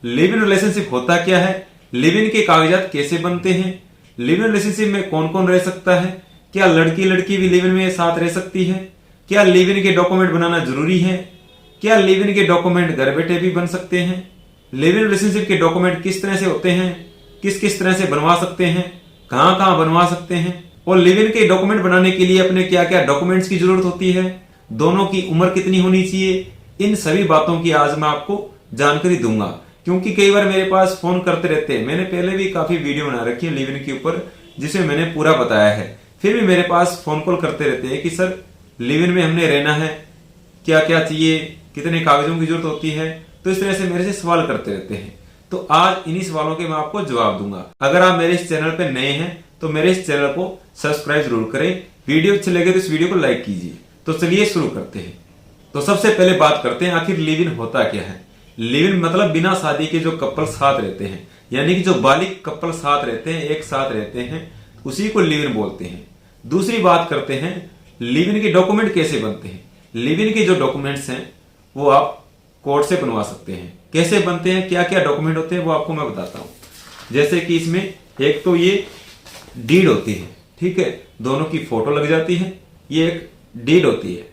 Live in relationship होता क्या है, लिव इन के कागजात कैसे बनते हैं, लिव इन रिलेशनशिप में कौन कौन रह सकता है, क्या लड़की लड़की भी लिव इन में साथ रह सकती है, क्या लिव इन के डॉक्यूमेंट बनाना जरूरी है, क्या लिव इन के डॉक्यूमेंट घर बैठे भी बन सकते हैं, लिव इन रिलेशनशिप के डॉक्यूमेंट किस तरह से होते हैं, किस किस तरह से बनवा सकते हैं, कहां कहां बनवा सकते हैं, और लिव इन के डॉक्यूमेंट बनाने के लिए अपने क्या क्या डॉक्यूमेंट्स की जरूरत होती है, दोनों की उम्र कितनी होनी चाहिए, इन सभी बातों की आज मैं आपको जानकारी दूंगा। क्योंकि कई बार मेरे पास फोन करते रहते हैं, मैंने पहले भी काफी वीडियो बना रखी है लिव इन के ऊपर जिसे मैंने पूरा बताया है, फिर भी मेरे पास फोन कॉल करते रहते हैं कि सर लिव इन में हमने रहना है, क्या क्या चाहिए, कितने कागजों की जरूरत होती है, तो इस तरह से मेरे से सवाल करते रहते हैं। तो आज इन्हीं सवालों के मैं आपको जवाब दूंगा। अगर आप मेरे इस चैनल पर नए हैं तो मेरे इस चैनल को सब्सक्राइब जरूर करें, वीडियो अच्छे लगे तो इस वीडियो को लाइक कीजिए। तो चलिए शुरू करते हैं। तो सबसे पहले बात करते हैं आखिर लिव इन होता क्या है। लिव इन मतलब बिना शादी के जो कपल साथ रहते हैं, यानी कि जो बालिग कपल साथ रहते हैं, एक साथ रहते हैं, उसी को लिव इन बोलते हैं। दूसरी बात करते हैं लिव इन के डॉक्यूमेंट कैसे बनते हैं। लिव इन के जो डॉक्यूमेंट्स हैं वो आप कोर्ट से बनवा सकते हैं। कैसे बनते हैं, क्या क्या डॉक्यूमेंट होते हैं, वो आपको मैं बताता हूं। जैसे कि इसमें एक तो ये डीड होती है, ठीक है, दोनों की फोटो लग जाती है, ये एक डीड होती है।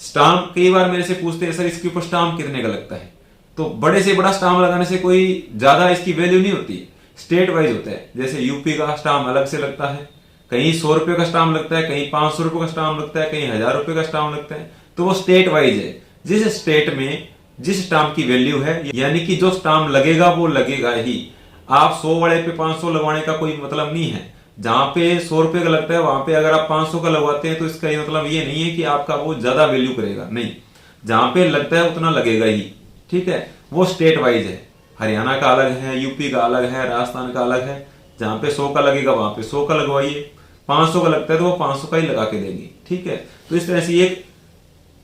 स्टाम्प कई बार मेरे से पूछते हैं सर इसके ऊपर स्टाम्प कितने का लगता है, तो बड़े से बड़ा स्टाम्प लगाने से कोई ज्यादा इसकी वैल्यू नहीं होती, स्टेट वाइज होता है। जैसे यूपी का स्टाम्प अलग से लगता है, कहीं 100 रुपए का स्टाम्प लगता है, कहीं 500 रुपए का स्टाम्प लगता है, कहीं 1000 रुपए का स्टाम्प लगता है, तो वो स्टेट वाइज है। जिस स्टेट में जिस स्टाम्प की वैल्यू है, यानी कि जो स्टाम्प लगेगा वो लगेगा ही। आप 100 वाले पे 500 लगवाने का कोई मतलब नहीं है। जहां पे 100 रुपए का लगता है वहां पे अगर आप 500 का लगवाते हैं तो इसका ये मतलब ये नहीं है कि आपका वो ज्यादा वैल्यू करेगा, नहीं, जहां पे लगता है उतना लगेगा ही, ठीक है। वो स्टेट वाइज है, हरियाणा का अलग है, यूपी का अलग है, राजस्थान का अलग है। जहां पे 100 का लगेगा वहां पे 100 का लगवाइए, 500 का लगता है तो वो 500 का ही लगा के देंगे, ठीक है। तो इस तरह से ये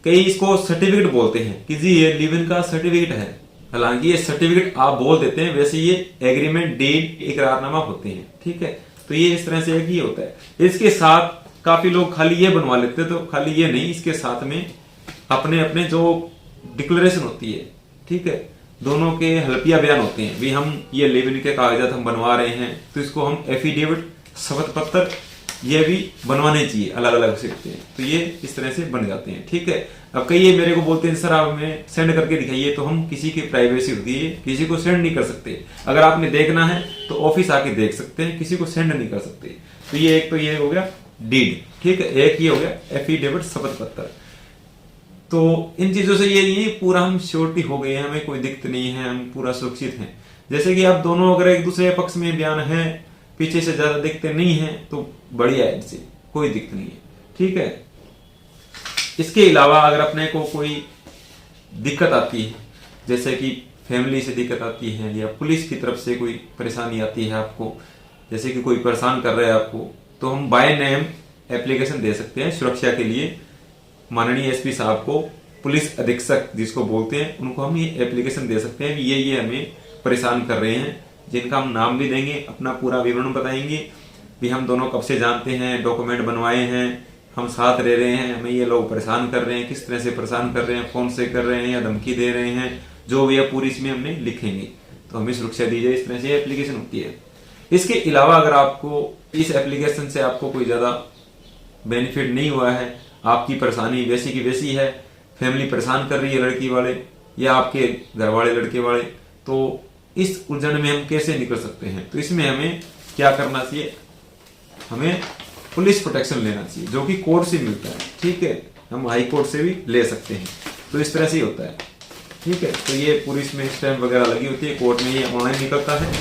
कई इसको सर्टिफिकेट बोलते हैं कि जी ये लिव इन का सर्टिफिकेट है। हालांकि ये सर्टिफिकेट आप बोल देते हैं, वैसे ये एग्रीमेंट, डीड, इकरारनामा होते हैं, ठीक है। तो ये इस तरह से एक ही होता है। इसके साथ काफी लोग खाली ये बनवा लेते हैं, तो खाली ये नहीं, इसके साथ में अपने अपने जो डिक्लेरेशन होती है, ठीक है, दोनों के हल्फिया बयान होते हैं, भी हम ये लिव इन के कागजात हम बनवा रहे हैं, तो इसको हम एफिडेविट, शपथ पत्र, ये भी बनवाने चाहिए, अलग अलग से होते हैं। तो ये इस तरह से बन जाते हैं, ठीक है। अब कई ये मेरे को बोलते हैं सर आप हमें सेंड करके दिखाइए, तो हम किसी की प्राइवेसी होती है, किसी को सेंड नहीं कर सकते। अगर आपने देखना है तो ऑफिस आके देख सकते हैं, किसी को सेंड नहीं कर सकते। तो ये एक तो ये हो गया डीड, ठीक है, एक ये हो गया एफिडेविट, शपथ पत्र। तो इन चीजों से ये पूरा हम श्योरिटी हो गए हैं, हमें कोई दिक्कत नहीं है, हम पूरा सुरक्षित हैं। जैसे कि आप दोनों अगर एक दूसरे पक्ष में बयान है, पीछे से ज्यादा दिक्कतें नहीं है, तो बढ़िया है, इससे कोई दिक्कत नहीं है, ठीक है। इसके अलावा अगर अपने को कोई दिक्कत आती है, जैसे कि फैमिली से दिक्कत आती है या पुलिस की तरफ से कोई परेशानी आती है आपको, जैसे कि कोई परेशान कर रहा है आपको, तो हम बाय नेम एप्लीकेशन दे सकते हैं सुरक्षा के लिए। माननीय एसपी साहब को, पुलिस अधीक्षक जिसको बोलते हैं, उनको हम ये एप्लीकेशन दे सकते हैं कि ये हमें परेशान कर रहे हैं, जिनका हम नाम भी देंगे, अपना पूरा विवरण बताएंगे भी हम दोनों कब से जानते हैं, डॉक्यूमेंट बनवाए हैं, हम साथ रह रहे हैं, हमें ये लोग परेशान कर रहे हैं, किस तरह से परेशान कर रहे हैं, फोन से कर रहे हैं या धमकी दे रहे हैं, जो भी है पूरी इसमें हमने लिखेंगे, तो हमें सुरक्षा दी जाए। इस तरह से एप्लीकेशन होती है। इसके अलावा अगर आपको इस एप्लीकेशन से आपको कोई ज्यादा बेनिफिट नहीं हुआ है, आपकी परेशानी वैसी की वैसी है, फैमिली परेशान कर रही है लड़की वाले या आपके घर वाले लड़के वाले, तो इस उलझन में हम कैसे निकल सकते हैं। तो इसमें हमें क्या करना चाहिए, हमें पुलिस प्रोटेक्शन लेना चाहिए, जो कि कोर्ट से मिलता है, ठीक है, हम हाई कोर्ट से भी ले सकते हैं। तो इस तरह से ही होता है, ठीक है। तो ये पूरी इसमें स्टैम्प वगैरह लगी होती है, कोर्ट में ये ऑनलाइन निकलता है,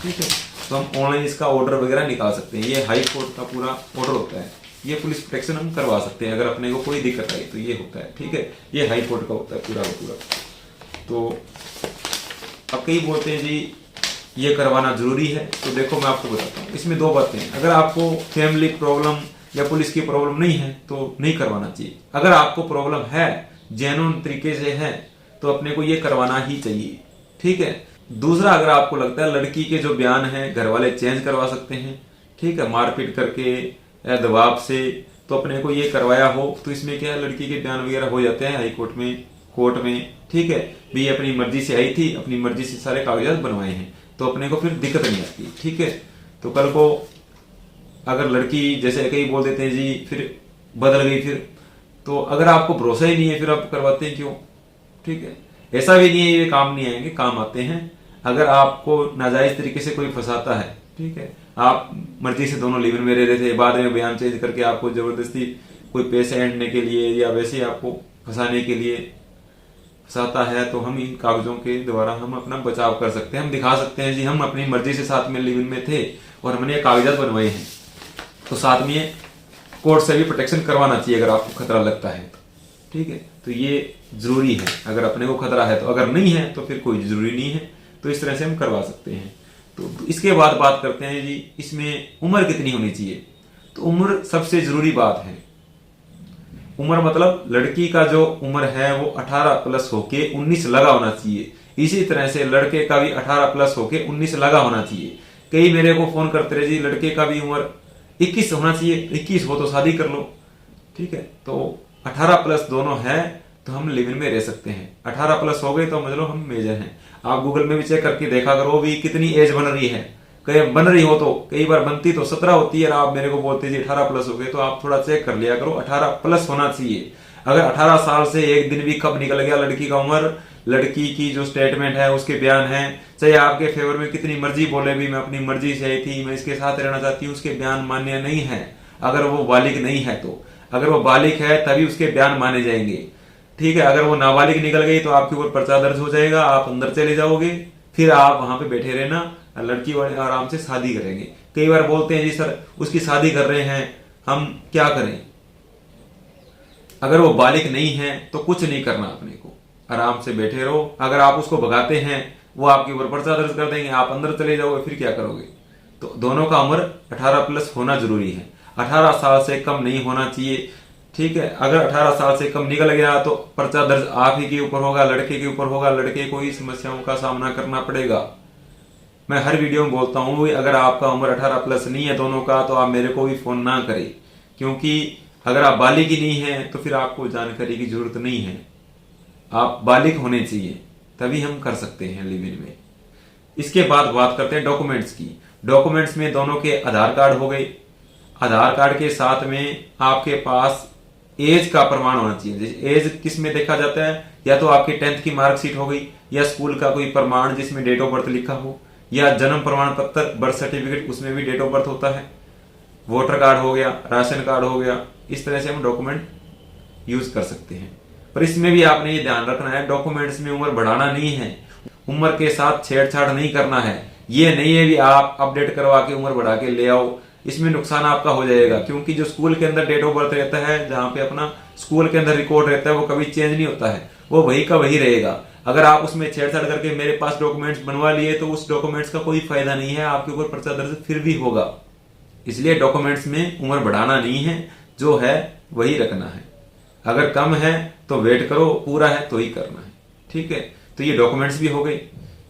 ठीक है। तो हम ऑनलाइन इसका ऑर्डर वगैरह निकाल सकते हैं, ये हाई कोर्ट का पूरा ऑर्डर होता है। ये पुलिस प्रोटेक्शन हम करवा सकते हैं अगर अपने को कोई दिक्कत आई, तो ये होता है, ठीक है। ये हाई कोर्ट का होता है पूरा का पूरा। तो अब कई बोलते हैं जी ये करवाना जरूरी है, तो देखो मैं आपको बताता हूँ। इसमें दो बातें हैं, अगर आपको फैमिली प्रॉब्लम या पुलिस की प्रॉब्लम नहीं है तो नहीं करवाना चाहिए। अगर आपको प्रॉब्लम है, जेन्युइन तरीके से है, तो अपने को ये करवाना ही चाहिए, ठीक है। दूसरा, अगर आपको लगता है लड़की के जो बयान है घर वाले चेंज करवा सकते हैं, ठीक है, मारपीट करके या दबाव से, तो अपने को ये करवाया हो, तो इसमें क्या है, लड़की के बयान वगैरह हो जाते हैं हाई कोर्ट में, कोर्ट में, ठीक है, भी अपनी मर्जी से आई थी, अपनी मर्जी से सारे कागजात बनवाए हैं, तो अपने को फिर दिक्कत नहीं आती, ठीक है। तो कल को अगर लड़की जैसे कई बोल देते हैं जी फिर बदल गई, फिर तो अगर आपको भरोसा ही नहीं है फिर आप करवाते हैं क्यों, ठीक है। ऐसा भी नहीं है ये काम नहीं आएंगे, काम आते हैं। अगर आपको नाजायज तरीके से कोई फंसाता है, ठीक है, आप मर्जी से दोनों लिव इन में रह रहे थे, बाद में बयान चेंज करके आपको जबरदस्ती कोई पैसे ऐंठने के लिए या वैसे आपको फंसाने के लिए फंसाता है, तो हम इन कागजों के द्वारा हम अपना बचाव कर सकते हैं। हम दिखा सकते हैं जी हम अपनी मर्जी से साथ में लिव इन में थे और हमने ये कागजात बनवाए हैं, तो साथ में कोर्ट से भी प्रोटेक्शन करवाना चाहिए अगर आपको खतरा लगता है, ठीक है। तो ये जरूरी है, अगर अपने को खतरा है तो, अगर नहीं है तो फिर कोई जरूरी नहीं है, तो इस तरह से हम करवा सकते हैं। तो इसके बाद बात करते हैं जी इसमें उम्र कितनी होनी चाहिए। तो उम्र सबसे जरूरी बात है। उम्र मतलब लड़की का जो उम्र है वो 18 प्लस होके 19 लगा होना चाहिए। इसी तरह से लड़के का भी 18 प्लस होके 19 लगा होना चाहिए। कई मेरे को फोन करते रहे जी लड़के का भी उम्र 21 होना चाहिए, 21 हो तो शादी कर लो, ठीक है। तो 18 प्लस दोनों है तो हम लिव इन में रह सकते हैं। 18 प्लस हो गए तो समझ लो हम मेजर हैं। आप गूगल में भी चेक करके देखा करो भी कितनी एज बन रही है, कहीं बन रही हो तो कई बार बनती तो 17 होती है, आप मेरे को बोलते जी 18 प्लस हो गए, तो आप थोड़ा चेक कर लिया करो, 18 प्लस होना चाहिए। अगर 18 साल से एक दिन भी कब निकल गया लड़की का उम्र, लड़की की जो स्टेटमेंट है उसके बयान है, चाहे आपके फेवर में कितनी मर्जी बोले भी मैं अपनी मर्जी से आई थी, मैं इसके साथ रहना चाहती हूँ, उसके बयान मान्य नहीं है। अगर वो बालिग नहीं है तो, अगर वो बालिग है तभी उसके बयान माने जाएंगे, ठीक है। अगर वो नाबालिग निकल गई तो आपके ऊपर पर्चा दर्ज हो जाएगा, आप अंदर चले जाओगे, फिर आप वहां पे बैठे रहना, लड़की वाले आराम से शादी करेंगे। कई बार बोलते हैं जी सर उसकी शादी कर रहे हैं, हम क्या करें। अगर वो बालिग नहीं है तो कुछ नहीं करना, अपने को आराम से बैठे रहो। अगर आप उसको भगाते हैं वो आपके ऊपर पर्चा दर्ज कर देंगे, आप अंदर चले जाओगे, फिर क्या करोगे। तो दोनों का उम्र 18 प्लस होना जरूरी है, 18 साल से कम नहीं होना चाहिए, ठीक है। अगर 18 साल से कम निकल गया तो पर्चा दर्ज आप ही के ऊपर होगा, लड़के के ऊपर होगा, लड़के को ही समस्याओं का सामना करना पड़ेगा। मैं हर वीडियो में बोलता हूं अगर आपका उम्र 18 प्लस नहीं है दोनों का तो आप मेरे को भी फोन ना करें, क्योंकि अगर आप बालिग ही नहीं है तो फिर आपको जानकारी की जरूरत नहीं है। आप बालिग होने चाहिए तभी हम कर सकते हैं लिव इन में। इसके बाद बात करते हैं डॉक्यूमेंट्स की। डॉक्यूमेंट्स में दोनों के आधार कार्ड हो गए, आधार कार्ड के साथ में आपके पास एज का प्रमाण होना चाहिए। एज किस में देखा जाता है, या तो आपकी 10th की मार्कशीट हो गई, या स्कूल का कोई प्रमाण जिसमें डेट ऑफ बर्थ लिखा हो, या जन्म प्रमाण पत्र बर्थ सर्टिफिकेट उसमें भी डेट ऑफ बर्थ होता है, वोटर कार्ड हो गया, राशन कार्ड हो गया। इस तरह से हम डॉक्यूमेंट यूज कर सकते हैं। पर इसमें भी आपने ये ध्यान रखना है डॉक्यूमेंट्स में उम्र बढ़ाना नहीं है, उम्र के साथ छेड़छाड़ नहीं करना है। ये नहीं है भी आप अपडेट करवा के उम्र बढ़ा के ले आओ, इसमें नुकसान आपका हो जाएगा। क्योंकि जो स्कूल के अंदर डेट ऑफ बर्थ रहता है, जहां पे अपना स्कूल के अंदर रिकॉर्ड रहता है, वो कभी चेंज नहीं होता है, वो वही का वही रहेगा। अगर आप उसमें छेड़छाड़ करके मेरे पास डॉक्यूमेंट्स बनवा लिए तो उस डॉक्यूमेंट्स का कोई फायदा नहीं है, आपके ऊपर पर्चा दर्ज फिर भी होगा। इसलिए डॉक्यूमेंट्स में उम्र बढ़ाना नहीं है, जो है वही रखना है। अगर कम है तो वेट करो, पूरा है तो ही करना है, ठीक है। तो ये डॉक्यूमेंट्स भी हो गए।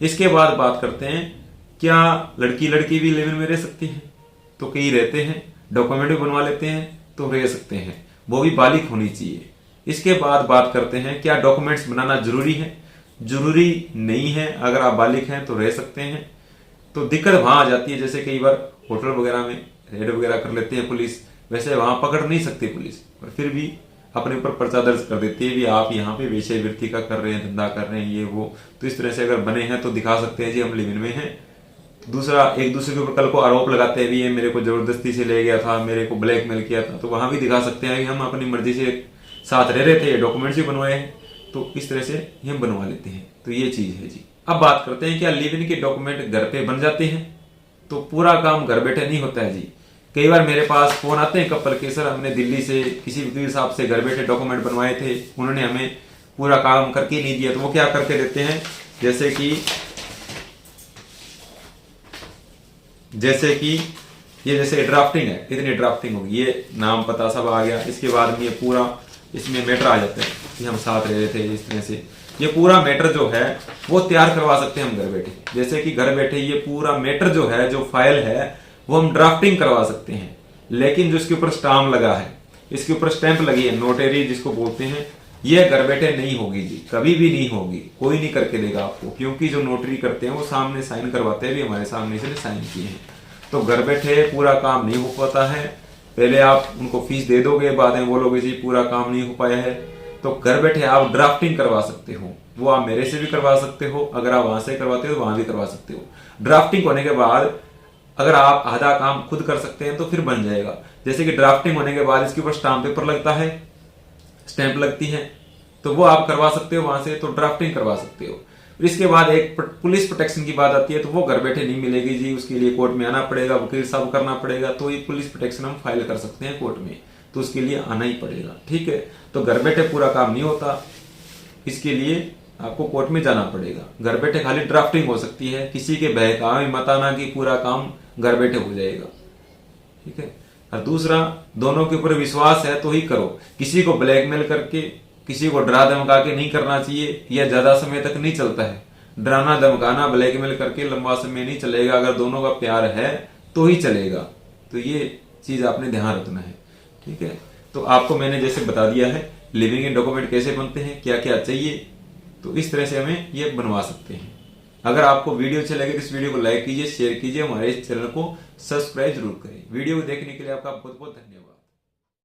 इसके बाद बात करते हैं क्या लड़की भी लिव इन में रह सकती है। तो कई रहते हैं, डॉक्यूमेंट भी बनवा लेते हैं तो रह सकते हैं, वो भी बालिग होनी चाहिए। इसके बाद बात करते हैं क्या डॉक्यूमेंट्स बनाना जरूरी है। जरूरी नहीं है, अगर आप बालिग हैं तो रह सकते हैं। तो दिक्कत वहां आ जाती है, जैसे कई बार होटल वगैरह में रेड वगैरह कर लेते हैं पुलिस, वैसे वहां पकड़ नहीं सकती पुलिस, पर फिर भी अपने ऊपर पर्चा दर्ज कर देती है भी आप यहाँ पे वेश्या वृत्ति का कर रहे हैं, धंधा कर रहे हैं, ये वो। तो इस तरह से अगर बने हैं तो दिखा सकते हैं जी हम लिव इन में हैं। दूसरा, एक दूसरे के ऊपर कल को आरोप लगाते हैं भी ये मेरे को जबरदस्ती से ले गया था, मेरे को ब्लैकमेल किया था, तो वहां भी दिखा सकते हैं कि हम अपनी मर्जी से साथ रह रहे थे, डॉक्यूमेंट्स भी बनवाए हैं। तो इस तरह से हम बनवा लेते हैं। तो ये चीज है जी। अब बात करते हैं क्या लिव इन के डॉक्यूमेंट घर पे बन जाते हैं। तो पूरा काम घर बैठे नहीं होता है जी। कई बार मेरे पास फोन आते हैं कपल के, सर हमने दिल्ली से किसी वकील साहब से घर बैठे डॉक्यूमेंट बनवाए थे, उन्होंने हमें पूरा काम करके नहीं दिया। तो वो क्या करके देते हैं, जैसे कि ये जैसे ड्राफ्टिंग है, इतनी ड्राफ्टिंग होगी, ये नाम पता सब आ गया। इसके बाद में ये पूरा इसमें मैटर आ जाता है कि हम साथ रह रहे थे, इस तरह से ये पूरा मैटर जो है वो तैयार करवा सकते हैं हम घर बैठे। जैसे कि घर बैठे ये पूरा मैटर जो है, जो फाइल है, वो हम ड्राफ्टिंग करवा सकते हैं। लेकिन जो इसके ऊपर स्टाम्प लगा है, इसके ऊपर स्टैंप लगी है, नोटरी जिसको बोलते हैं, यह घर बैठे नहीं होगी जी, कभी भी नहीं होगी, कोई नहीं करके देगा आपको, क्योंकि जो नोटरी करते हैं वो सामने साइन करवाते हैं, भी हमारे सामने से साइन किए हैं। तो घर बैठे पूरा काम नहीं हो पाता है। पहले आप उनको फीस दे दोगे, बाद में बोलोगे जी पूरा काम नहीं हो पाया है। तो घर बैठे आप ड्राफ्टिंग करवा सकते हो, वो आप मेरे से भी करवा सकते हो, अगर आप वहां से करवाते हो तो वहां भी करवा सकते हो। ड्राफ्टिंग होने के बाद अगर आप आधा काम खुद कर सकते हैं तो फिर बन जाएगा। जैसे कि ड्राफ्टिंग होने के बाद इसके ऊपर स्टाम्प पेपर लगता है, स्टैंप लगती है, तो वो आप करवा सकते हो वहां से, तो ड्राफ्टिंग करवा सकते हो। इसके बाद एक पुलिस प्रोटेक्शन की बात आती है, तो वो घर बैठे नहीं मिलेगी जी, उसके लिए कोर्ट में आना पड़ेगा, वकील साहब करना पड़ेगा। तो ये पुलिस प्रोटेक्शन हम फाइल कर सकते हैं कोर्ट में, तो उसके लिए आना ही पड़ेगा, ठीक है। तो घर बैठे पूरा काम नहीं होता, इसके लिए आपको कोर्ट में जाना पड़ेगा। घर बैठे खाली ड्राफ्टिंग हो सकती है, किसी के बहकावे मत आना कि पूरा काम घर बैठे हो जाएगा, ठीक है। और दूसरा, दोनों के ऊपर विश्वास है तो ही करो। किसी को ब्लैकमेल करके, किसी को डरा धमका के नहीं करना चाहिए, यह ज्यादा समय तक नहीं चलता है। डराना धमकाना ब्लैकमेल करके लंबा समय नहीं चलेगा, अगर दोनों का प्यार है तो ही चलेगा। तो ये चीज आपने ध्यान रखना है, ठीक है। तो आपको मैंने जैसे बता दिया है लिविंग के डॉक्यूमेंट कैसे बनते हैं, क्या क्या चाहिए, तो इस तरह से हमें ये बनवा सकते हैं। अगर आपको वीडियो अच्छी लगे तो इस वीडियो को लाइक कीजिए, शेयर कीजिए, हमारे इस चैनल को सब्सक्राइब जरूर करें। वीडियो को देखने के लिए आपका बहुत बहुत धन्यवाद।